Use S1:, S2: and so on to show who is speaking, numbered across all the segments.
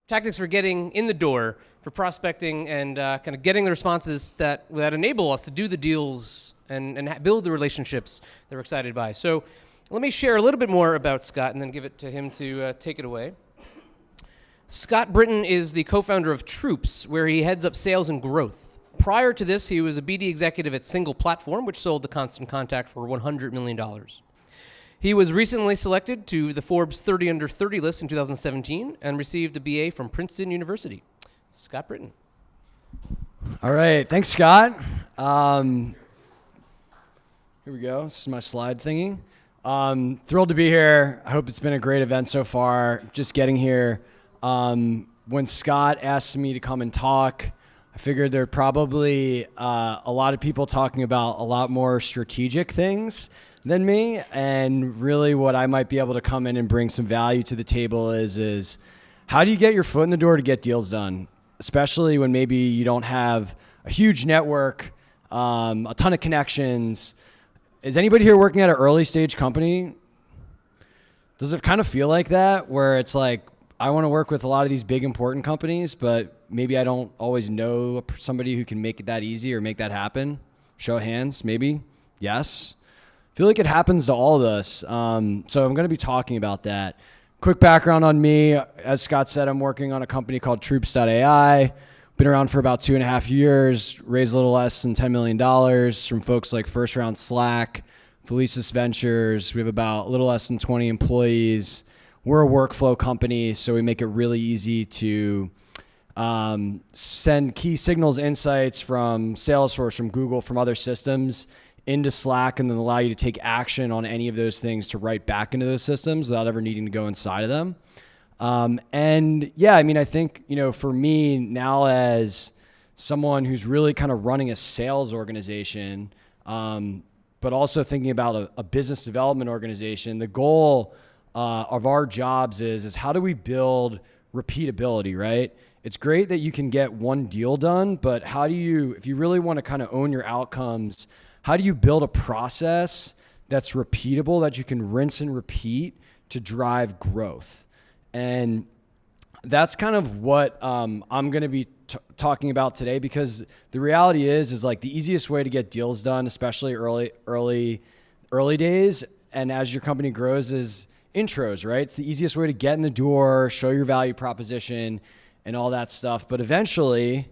S1: tactics for getting in the door, for prospecting, and kind of getting the responses that enable us to do the deals and build the relationships that we're excited by. So let me share a little bit more about Scott and then give it to him to take it away. Scott Britton is the co-founder of Troops, where he heads up sales and growth. Prior to this, he was a BD executive at Single Platform, which sold to Constant Contact for $100 million. He was recently selected to the Forbes 30 Under 30 list in 2017 and received a BA from Princeton University. Scott Britton.
S2: All right, thanks, Scott. Here we go. This is my slide thingy. Thrilled to be here. I hope it's been a great event so far. Just getting here. When Scott asked me to come and talk, I figured there are probably a lot of people talking about a lot more strategic things than me, and really what I might be able to come in and bring some value to the table is how do you get your foot in the door to get deals done, especially when maybe you don't have a huge network, a ton of connections. Is anybody here working at an early stage company? Does it kind of feel like that, where it's like, I want to work with a lot of these big important companies, but maybe I don't always know somebody who can make it that easy or make that happen? Show of hands, maybe. Yes. I feel like it happens to all of us. So I'm going to be talking about that. Quick background on me. As Scott said, I'm working on a company called Troops.ai. Been around for about 2.5 years, raised a little less than $10 million from folks like First Round Slack, Felicis Ventures. We have about a little less than 20 employees. We're a workflow company, so we make it really easy to send key signals, insights from Salesforce, from Google, from other systems into Slack, and then allow you to take action on any of those things to write back into those systems without ever needing to go inside of them. And yeah, I mean, I think, for me now as someone who's really kind of running a sales organization, but also thinking about a business development organization, the goal of our jobs is how do we build repeatability, right? It's great that you can get one deal done, but how do you, if you really want to kind of own your outcomes, how do you build a process that's repeatable, that you can rinse and repeat to drive growth? And that's kind of what I'm going to be talking about today, because the reality is like the easiest way to get deals done, especially early days, and as your company grows, is intros, right? It's the easiest way to get in the door, show your value proposition and all that stuff. But eventually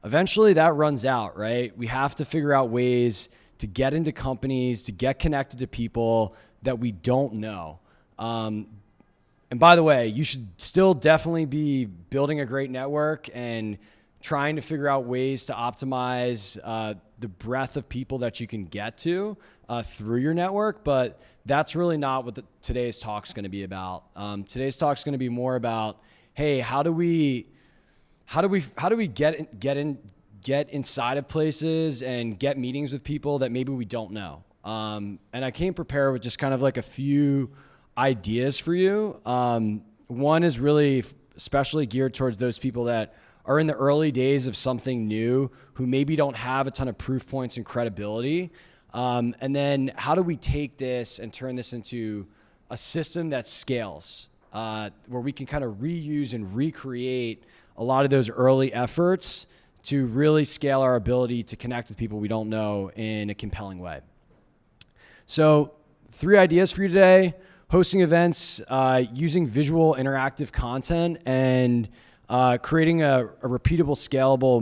S2: that runs out, right? We have to figure out ways to get into companies, to get connected to people that we don't know. And by the way, you should still definitely be building a great network and trying to figure out ways to optimize the breadth of people that you can get to through your network. But that's really not what today's talk's going to be about. Today's talk's going to be more about, hey, how do we get inside of places and get meetings with people that maybe we don't know. And I came prepared with just kind of like a few ideas for you. One is really especially geared towards those people that are in the early days of something new, who maybe don't have a ton of proof points and credibility. And then how do we take this and turn this into a system that scales, where we can kind of reuse and recreate a lot of those early efforts to really scale our ability to connect with people we don't know in a compelling way. So 3 ideas for you today: hosting events, using visual interactive content, and creating a repeatable, scalable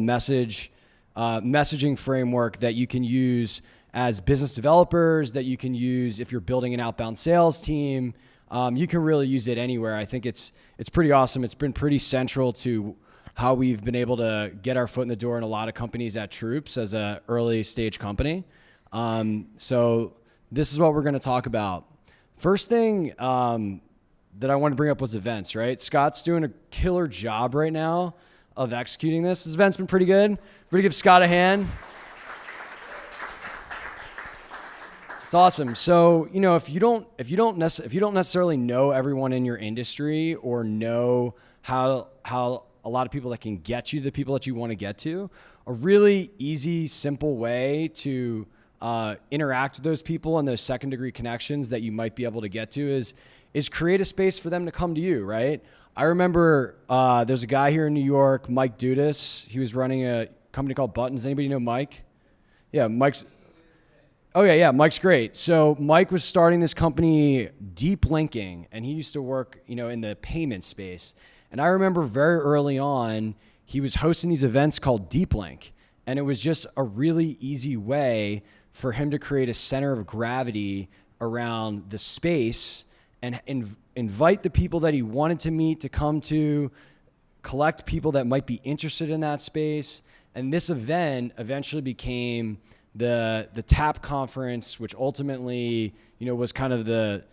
S2: messaging framework that you can use as business developers, that you can use if you're building an outbound sales team. You can really use it anywhere. I think it's pretty awesome. It's been pretty central to how we've been able to get our foot in the door in a lot of companies at Troops as an early stage company. So this is what we're going to talk about. First thing that I want to bring up was events, right? Scott's doing a killer job right now of executing this. This event's been pretty good. Everybody give Scott a hand. It's awesome. So, if you don't necessarily know everyone in your industry, or know how a lot of people that can get you the people that you want to get to, a really easy, simple way to interact with those people and those second degree connections that you might be able to get to is create a space for them to come to you, right? I remember there's a guy here in New York, Mike Dudas. He was running a company called Buttons. Anybody know Mike? Yeah, Mike's. Oh yeah, Mike's great. So Mike was starting this company, Deep Linking, and he used to work, in the payment space. And I remember very early on, he was hosting these events called Deep Link, and it was just a really easy way for him to create a center of gravity around the space and invite the people that he wanted to meet to come to, collect people that might be interested in that space. And this event eventually became the TAP conference, which ultimately, was kind of the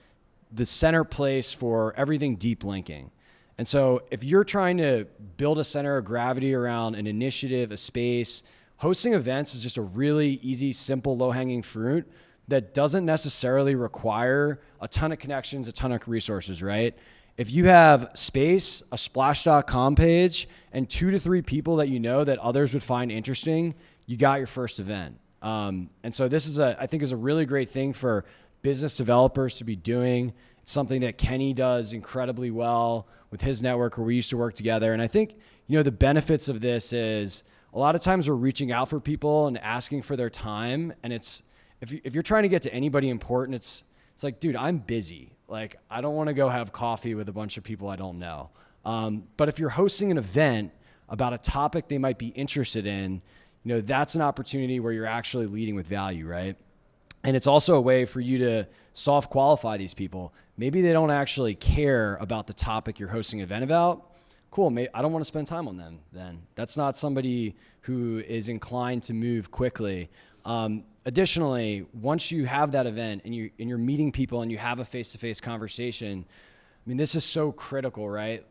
S2: center place for everything deep linking. And so if you're trying to build a center of gravity around an initiative, a space, hosting events is just a really easy, simple, low-hanging fruit that doesn't necessarily require a ton of connections, a ton of resources, right? If you have space, a splash.com page, and 2 to 3 people that that others would find interesting, you got your first event. And so this is I think is a really great thing for business developers to be doing. It's something that Kenny does incredibly well with his network where we used to work together. And I think, the benefits of this is a lot of times we're reaching out for people and asking for their time. And it's, if you're trying to get to anybody important, it's like, dude, I'm busy. Like, I don't want to go have coffee with a bunch of people I don't know. But if you're hosting an event about a topic they might be interested in, that's an opportunity where you're actually leading with value, right? And it's also a way for you to soft qualify these people. Maybe they don't actually care about the topic you're hosting an event about. Cool, I don't want to spend time on them then. That's not somebody who is inclined to move quickly. Additionally, once you have that event and you're meeting people and you have a face-to-face conversation, this is so critical, right?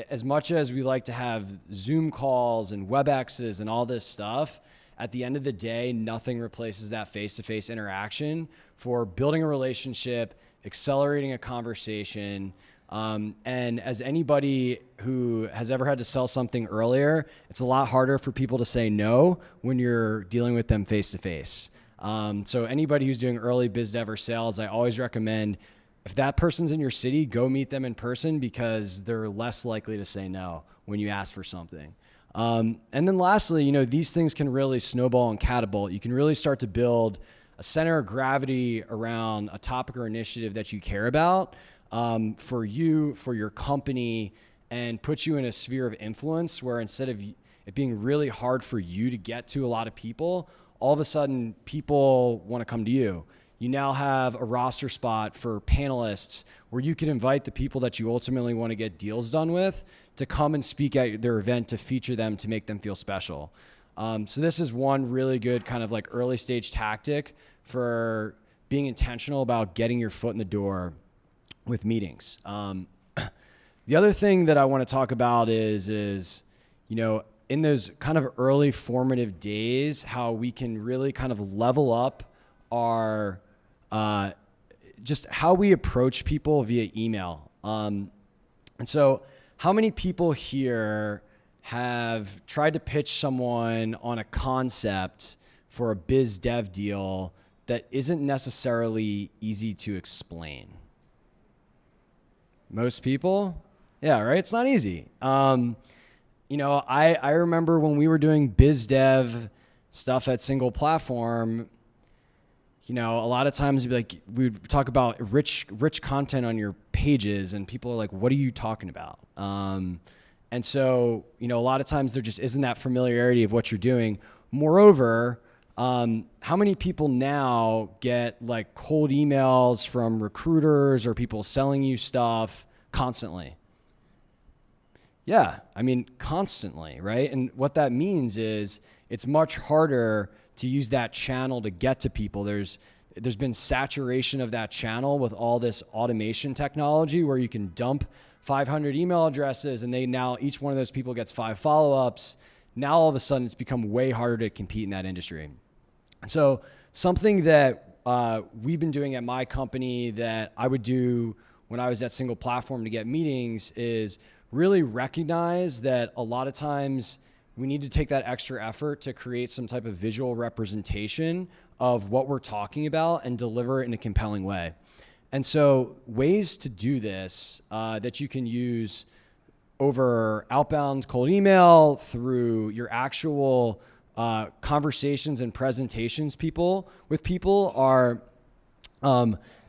S2: As much as we like to have Zoom calls and WebExes and all this stuff, at the end of the day, nothing replaces that face-to-face interaction for building a relationship, accelerating a conversation. And as anybody who has ever had to sell something earlier, it's a lot harder for people to say no when you're dealing with them face-to-face. So anybody who's doing early biz dev or sales, I always recommend if that person's in your city, go meet them in person because they're less likely to say no when you ask for something. And then lastly, these things can really snowball and catapult. You can really start to build a center of gravity around a topic or initiative that you care about for you, for your company, and put you in a sphere of influence where instead of it being really hard for you to get to a lot of people, all of a sudden people want to come to you. You now have a roster spot for panelists where you can invite the people that you ultimately want to get deals done with to come and speak at their event to feature them, to make them feel special. So this is one really good kind of like early stage tactic for being intentional about getting your foot in the door with meetings. The other thing that I want to talk about is in those kind of early formative days, how we can really kind of level up our just how we approach people via email. And so how many people here have tried to pitch someone on a concept for a biz dev deal that isn't necessarily easy to explain? Most people? Yeah, right? It's not easy. I remember when we were doing biz dev stuff at Single Platform, a lot of times we would talk about rich content on your pages and people are like, what are you talking about? And so, a lot of times there just isn't that familiarity of what you're doing. Moreover, how many people now get like cold emails from recruiters or people selling you stuff constantly? Yeah, constantly, right? And what that means is it's much harder to use that channel to get to people. There's been saturation of that channel with all this automation technology where you can dump 500 email addresses and each one of those people gets 5 follow-ups. Now all of a sudden it's become way harder to compete in that industry. So something that we've been doing at my company that I would do when I was at Single Platform to get meetings is really recognize that a lot of times we need to take that extra effort to create some type of visual representation of what we're talking about and deliver it in a compelling way. And so ways to do this that you can use over outbound cold email, through your actual conversations and presentations with people are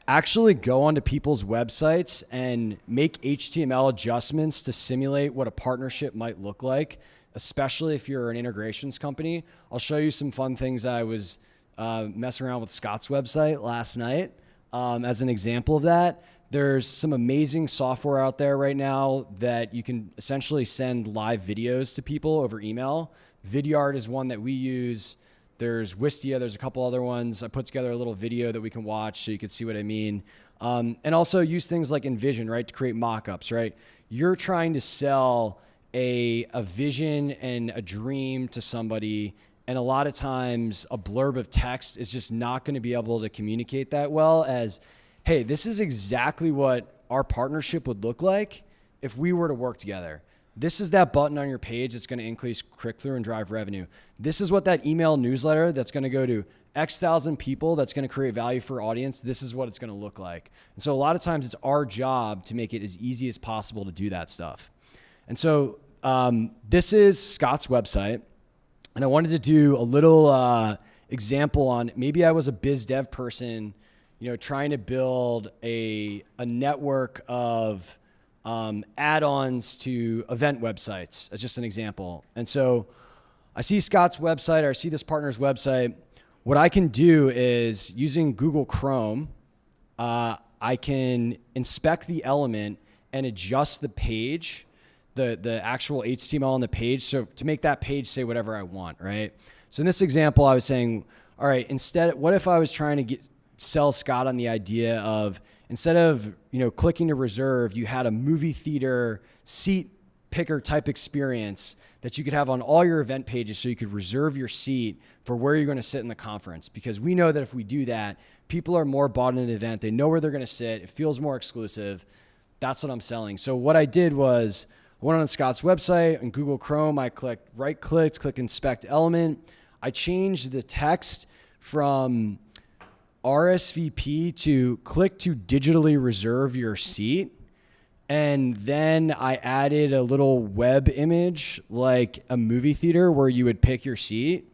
S2: actually go onto people's websites and make HTML adjustments to simulate what a partnership might look like, especially if you're an integrations company. I'll show you some fun things. I was messing around with Scott's website last night as an example of that. There's some amazing software out there right now that you can essentially send live videos to people over email. Vidyard is one that we use. There's Wistia. There's a couple other ones. I put together a little video that we can watch so you can see what I mean. And also use things like InVision, right, to create mock-ups, right? You're trying to sell a vision and a dream to somebody, and a lot of times a blurb of text is just not going to be able to communicate that well as, hey, this is exactly what our partnership would look like if we were to work together. This is that button on your page that's going to increase click-through and drive revenue. This is what that email newsletter that's going to go to X thousand people that's going to create value for audience. This is what it's going to look like. And so a lot of times it's our job to make it as easy as possible to do that stuff. And so this is Scott's website. And I wanted to do a little example on, maybe I was a biz dev person, trying to build a network of add-ons to event websites, as just an example. And so I see Scott's website, or I see this partner's website. What I can do is, using Google Chrome, I can inspect the element and adjust the page, the actual HTML on the page, so to make that page say whatever I want, right? So in this example, I was saying, all right, what if I was trying to sell Scott on the idea of, instead of clicking to reserve, you had a movie theater seat picker type experience that you could have on all your event pages, so you could reserve your seat for where you're going to sit in the conference. Because we know that if we do that, people are more bought into the event. They know where they're going to sit. It feels more exclusive. That's what I'm selling. So what I did was, I went on Scott's website in Google Chrome. I right-clicked, click inspect element. I changed the text from RSVP to click to digitally reserve your seat. And then I added a little web image, like a movie theater where you would pick your seat.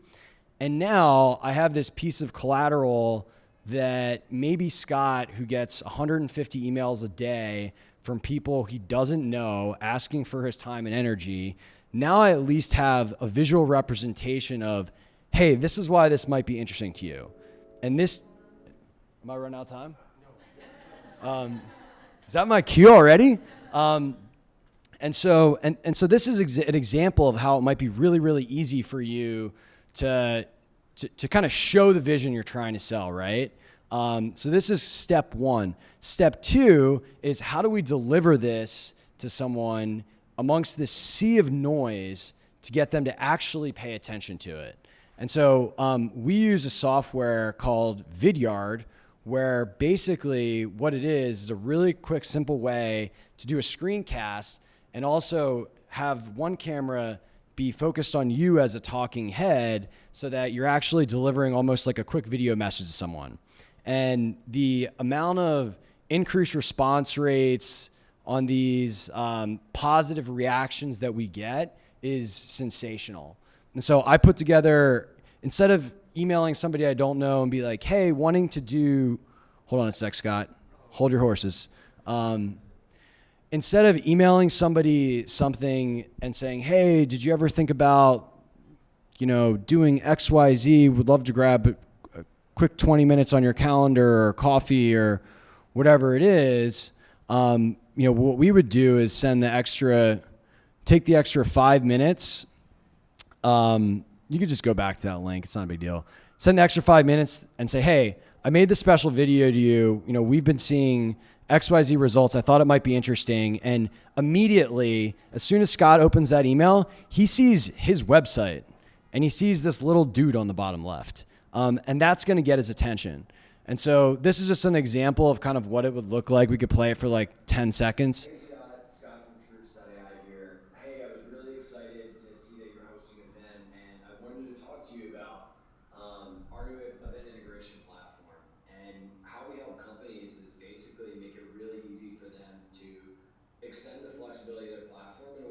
S2: And now I have this piece of collateral that maybe Scott, who gets 150 emails a day from people he doesn't know asking for his time and energy, now I at least have a visual representation of, hey, this is why this might be interesting to you. And this, am I running out of time? No. Is that my cue already? And so this is an example of how it might be really, really easy for you to kind of show the vision you're trying to sell, right? So this is step one. Step two is, how do we deliver this to someone amongst this sea of noise to get them to actually pay attention to it? And so we use a software called Vidyard, where basically what it is a really quick, simple way to do a screencast and also have one camera be focused on you as a talking head, so that you're actually delivering almost like a quick video message to someone. And the amount of increased response rates on these positive reactions that we get is sensational. And so I put together, instead of emailing somebody I don't know and be like, hey, wanting to do, hold on a sec, Scott, hold your horses. Instead of emailing somebody something and saying, hey, did you ever think about, doing XYZ, would love to grab a quick 20 minutes on your calendar or coffee or whatever it is, what we would do is take the extra 5 minutes. You could just go back to that link. It's not a big deal. Send the extra 5 minutes and say, hey, I made this special video to you. We've been seeing XYZ results. I thought it might be interesting. And immediately, as soon as Scott opens that email, he sees his website and he sees this little dude on the bottom left. And that's going to get his attention. And so this is just an example of kind of what it would look like. We could play it for like 10 seconds.
S3: Hey Scott from Troops.ai here. Hey, I was really excited to see that you're hosting an event, and I wanted to talk to you about our new event integration platform. And how we help companies is basically make it really easy for them to extend the flexibility of their platform in a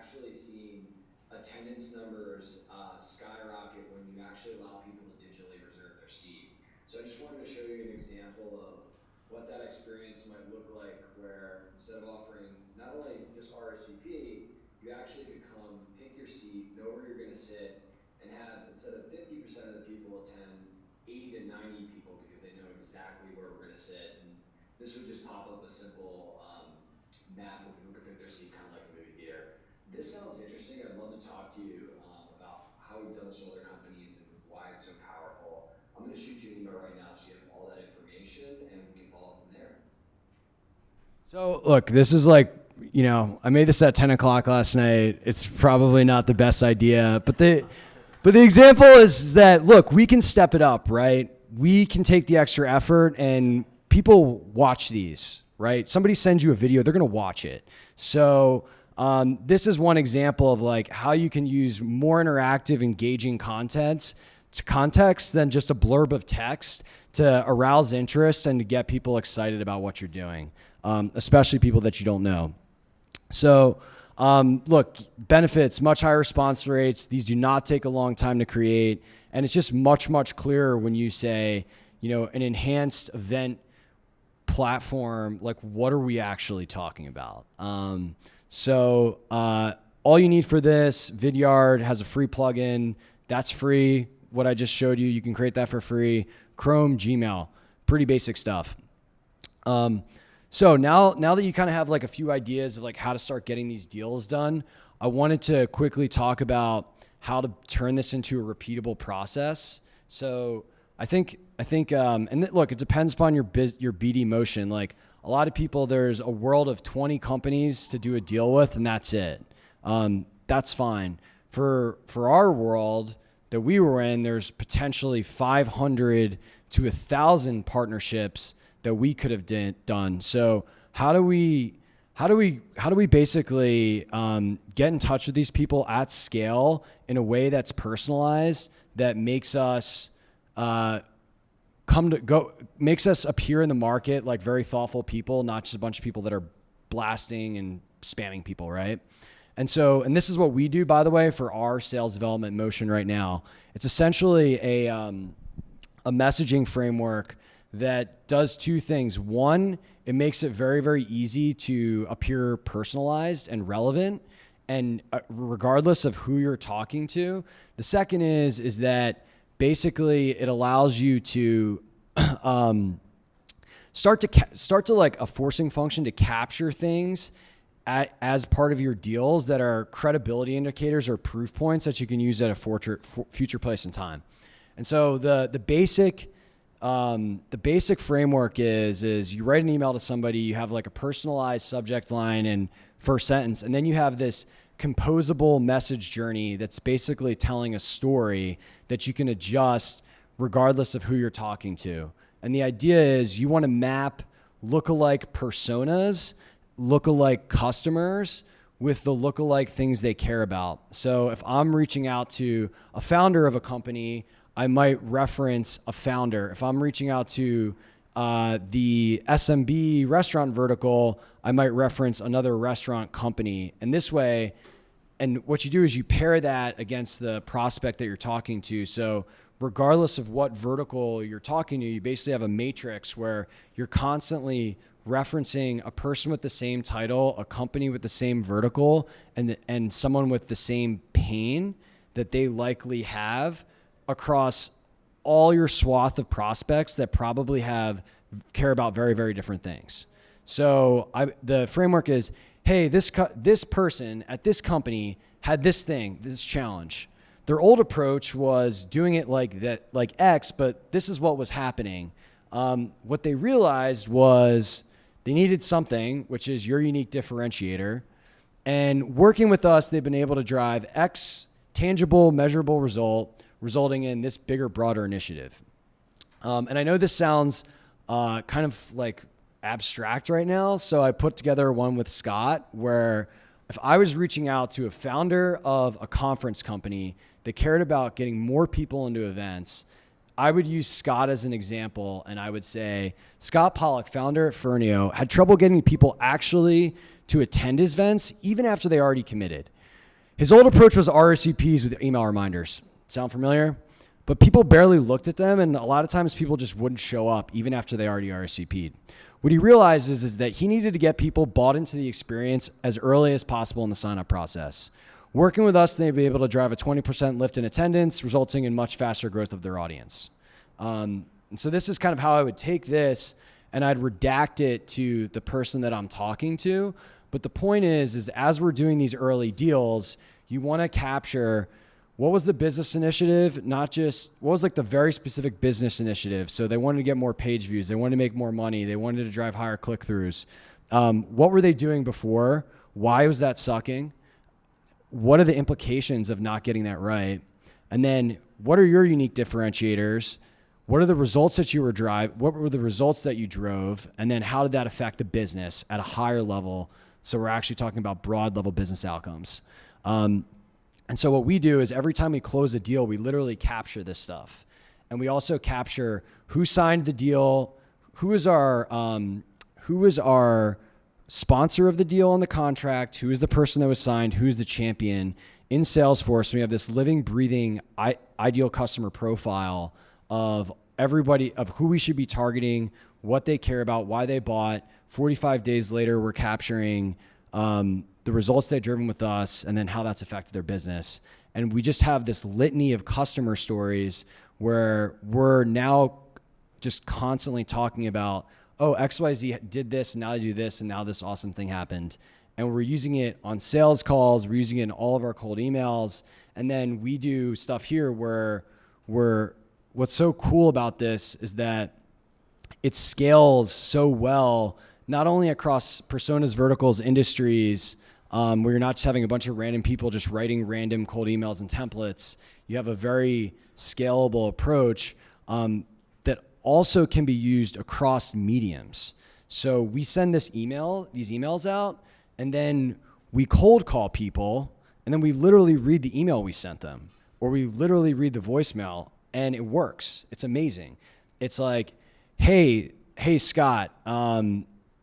S3: actually seen attendance numbers skyrocket when you actually allow people to digitally reserve their seat. So I just wanted to show you an example of what that experience might look like, where instead of offering not only just RSVP, you actually could come, pick your seat, know where you're going to sit, and have, instead of 50% of the people attend, 80 to 90 people, because they know exactly where we're going to sit. And this would just pop up a simple map where people could pick their seat, kind of like a movie theater. This sounds interesting. I'd love to talk to you about how we've done this with other companies and why it's so powerful. I'm going to shoot you an email right now so you have all that information, and we can follow up from there.
S2: So look, this is like, I made this at 10 o'clock last night. It's probably not the best idea, but the example is that, look, we can step it up, right? We can take the extra effort, and people watch these, right? Somebody sends you a video, they're going to watch it. So this is one example of like how you can use more interactive, engaging context than just a blurb of text to arouse interest and to get people excited about what you're doing, especially people that you don't know. So look, benefits, much higher response rates. These do not take a long time to create. And it's just much, much clearer when you say, an enhanced event platform, like what are we actually talking about? So all you need for this, Vidyard has a free plugin. That's free. What I just showed you, you can create that for free. Chrome, Gmail, pretty basic stuff. So now that you kind of have like a few ideas of like how to start getting these deals done, I wanted to quickly talk about how to turn this into a repeatable process. So I think, look, it depends upon your BD motion. Like a lot of people, there's a world of 20 companies to do a deal with, and that's it. That's fine. For our world that we were in, there's potentially 500 to 1,000 partnerships that we could have done. So how do we basically get in touch with these people at scale in a way that's personalized, that makes us makes us appear in the market like very thoughtful people, not just a bunch of people that are blasting and spamming people, right? And this is what we do, by the way, for our sales development motion right now. It's essentially a messaging framework that does two things. One, it makes it very, very easy to appear personalized and relevant, and regardless of who you're talking to. The second is that basically it allows you to start to like a forcing function to capture things as part of your deals that are credibility indicators or proof points that you can use at a future place and time. And so the basic framework is you write an email to somebody, you have like a personalized subject line and first sentence, and then you have this composable message journey that's basically telling a story that you can adjust regardless of who you're talking to. And the idea is you want to map lookalike personas, lookalike customers with the lookalike things they care about. So if I'm reaching out to a founder of a company, I might reference a founder. If I'm reaching out to the SMB restaurant vertical, I might reference another restaurant company. And this way, and what you do is you pair that against the prospect that you're talking to. So regardless of what vertical you're talking to, you basically have a matrix where you're constantly referencing a person with the same title, a company with the same vertical, and someone with the same pain that they likely have across all your swath of prospects that probably care about very, very different things. So the framework is, hey, this person at this company had this thing, this challenge. Their old approach was doing it like that, like X, but this is what was happening. What they realized was they needed something, which is your unique differentiator. And working with us, they've been able to drive X tangible, measurable result, resulting in this bigger, broader initiative. And I know this sounds kind of like abstract right now, so I put together one with Scott where if I was reaching out to a founder of a conference company that cared about getting more people into events, I would use Scott as an example, and I would say, Scott Pollock, founder at Firneo, had trouble getting people actually to attend his events even after they already committed. His old approach was RSVPs with email reminders. Sound familiar? But people barely looked at them, and a lot of times people just wouldn't show up even after they already RSVP'd. What he realizes is that he needed to get people bought into the experience as early as possible in the sign-up process. Working with us, they'd be able to drive a 20% lift in attendance, resulting in much faster growth of their audience. And so this is kind of how I would take this, and I'd redact it to the person that I'm talking to. But the point is as we're doing these early deals, you want to capture what was the business initiative, not just what was like the very specific business initiative. So they wanted to get more page views. They wanted to make more money. They wanted to drive higher click-throughs. What were they doing before? Why was that sucking? What are the implications of not getting that right? And then what are your unique differentiators? What are the results that you were what were the results that you drove? And then how did that affect the business at a higher level? So we're actually talking about broad level business outcomes. And so what we do is every time we close a deal, we literally capture this stuff. And we also capture who signed the deal, who is our sponsor of the deal on the contract, who is the person that was signed, who's the champion. In Salesforce, we have this living, breathing, ideal customer profile of everybody, of who we should be targeting, what they care about, why they bought. 45 days later, we're capturing the results they've driven with us, and then how that's affected their business. And we just have this litany of customer stories where we're now just constantly talking about, oh, XYZ did this, and now they do this, and now this awesome thing happened. And we're using it on sales calls, we're using it in all of our cold emails. And then we do stuff here where what's so cool about this is that it scales so well, not only across personas, verticals, industries, where you're not just having a bunch of random people just writing random cold emails and templates. You have a very scalable approach that also can be used across mediums. So we send these emails out, and then we cold call people, and then we literally read the email we sent them, or we literally read the voicemail, and it works. It's amazing. It's like, hey, Scott,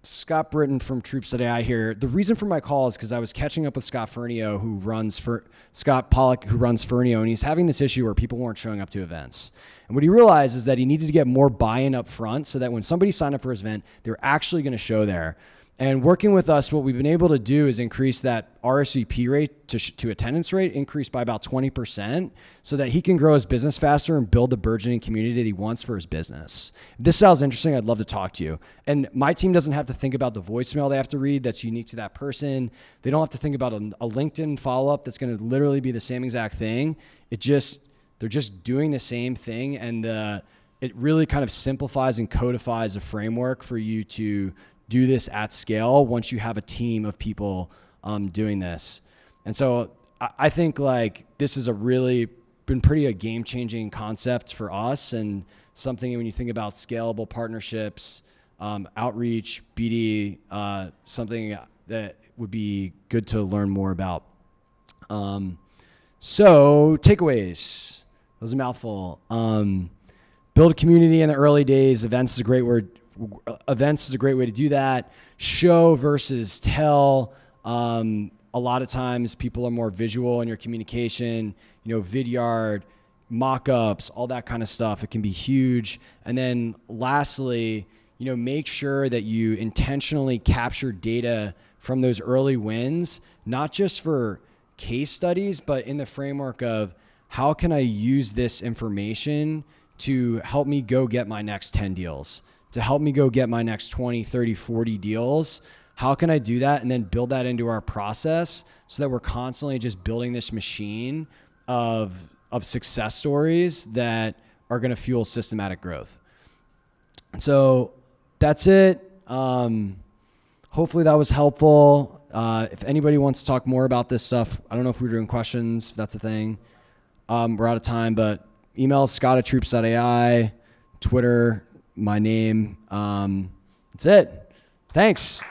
S2: Scott Britton from Troops.ai here. The reason for my call is because I was catching up with Scott Firneo, Scott Pollock, who runs Firneo, and he's having this issue where people weren't showing up to events. And what he realized is that he needed to get more buy-in up front so that when somebody signed up for his event, they're actually going to show there. And working with us, what we've been able to do is increase that RSVP rate to attendance rate, increase by about 20%, so that he can grow his business faster and build the burgeoning community that he wants for his business. If this sounds interesting, I'd love to talk to you. And my team doesn't have to think about the voicemail they have to read that's unique to that person. They don't have to think about a LinkedIn follow-up that's going to literally be the same exact thing. They're just doing the same thing, and it really kind of simplifies and codifies a framework for you to do this at scale once you have a team of people doing this. And so I think like this is been pretty a game-changing concept for us, and something when you think about scalable partnerships, outreach, BD, something that would be good to learn more about. So takeaways, that was a mouthful. Build a community in the early days. Events is a great way to do that. Show versus tell. A lot of times people are more visual in your communication, Vidyard, mock-ups, all that kind of stuff. It can be huge. And then lastly, make sure that you intentionally capture data from those early wins, not just for case studies, but in the framework of how can I use this information to help me go get my next 10 deals, to help me go get my next 20, 30, 40 deals. How can I do that? And then build that into our process so that we're constantly just building this machine of success stories that are going to fuel systematic growth. So that's it. Hopefully that was helpful. If anybody wants to talk more about this stuff, I don't know if we're doing questions, if that's a thing. We're out of time, but email Scott@Troops.ai, Twitter, my name. That's it. Thanks.